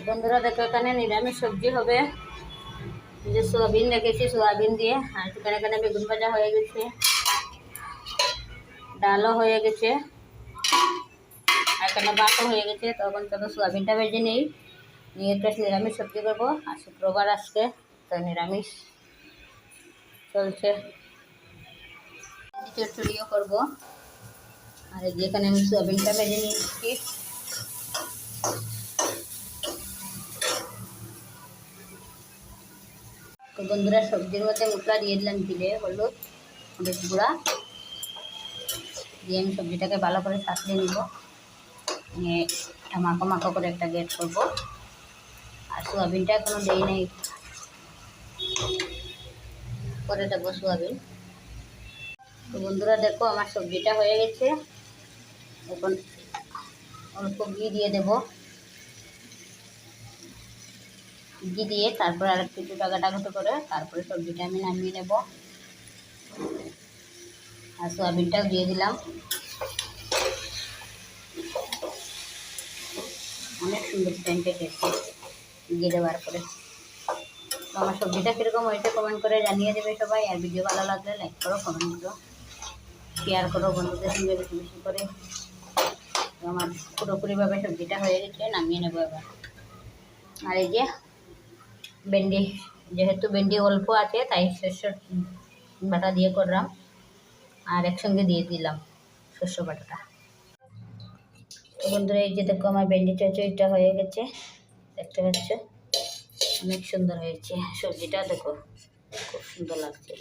বন্ধুরা দেখো এখানে নিরামিষ সবজি হবে। যে সোয়াবিন রেখেছি, সোয়াবিন দিয়ে, আর এখানে এখানে বেগুন ভাজা হয়ে গেছে, ডালও হয়ে গেছে, আর এখানে ভাতও হয়ে গেছে। তখন চলো সোয়াবিনটা ভেজে নিই, নিয়ে একটা নিরামিষ সবজি করবো। আর শুক্রবার আজকে, তো নিরামিষ চলছে। চচ্চড়িও করবো। আর যেখানে আমি সোয়াবিনটা ভেজে নিচ্ছি। তো বন্ধুরা সবজির মধ্যে মশলা দিয়ে দিলাম, জিরে, হলুদ, মরিচ গুঁড়া দিয়ে আমি সবজিটাকে ভালো করে সাঁতলে নিব, নিয়ে মাখো মাখো করে একটা গ্রেট করব। আর সোয়াবিনটা এখনো দেই নাই, করে দেবো সোয়াবিন। তো বন্ধুরা দেখো আমার সবজিটা হয়ে গেছে। এখন অল্প ঘি দিয়ে দেব, ঘি দিয়ে তারপর আর একটু টাকাটা করে তারপরে সবজিটা আমি নামিয়ে নেব। আর সোয়াবিনটাও দিয়ে দিলাম, অনেক সুন্দর সেন্টেড এসেছে দিয়ে দেওয়ার পরে। তো আমার সবজিটা কীরকম হয়েছে কমেন্ট করে জানিয়ে দেবে সবাই। আর ভিডিও ভালো লাগলে লাইক করো, কমেন্ট করো, শেয়ার করো বন্ধুদের সঙ্গে বেশি বেশি করে। তো আমার পুরোপুরিভাবে সবজিটা হয়ে গেছে, নামিয়ে নেবো এবার। আর এই যে ভেন্ডি, যেহেতু ভেন্ডি অল্প আছে তাই শস্য বাটা দিয়ে করলাম, আর একসঙ্গে দিয়ে দিলাম শস্য বাটাটা। তো বন্ধুরা এই যে দেখো আমার ভেন্ডি চচ্চড়িটা হয়ে গেছে, দেখতে পাচ্ছ অনেক সুন্দর হয়েছে। সবজিটা দেখো খুব সুন্দর লাগছে।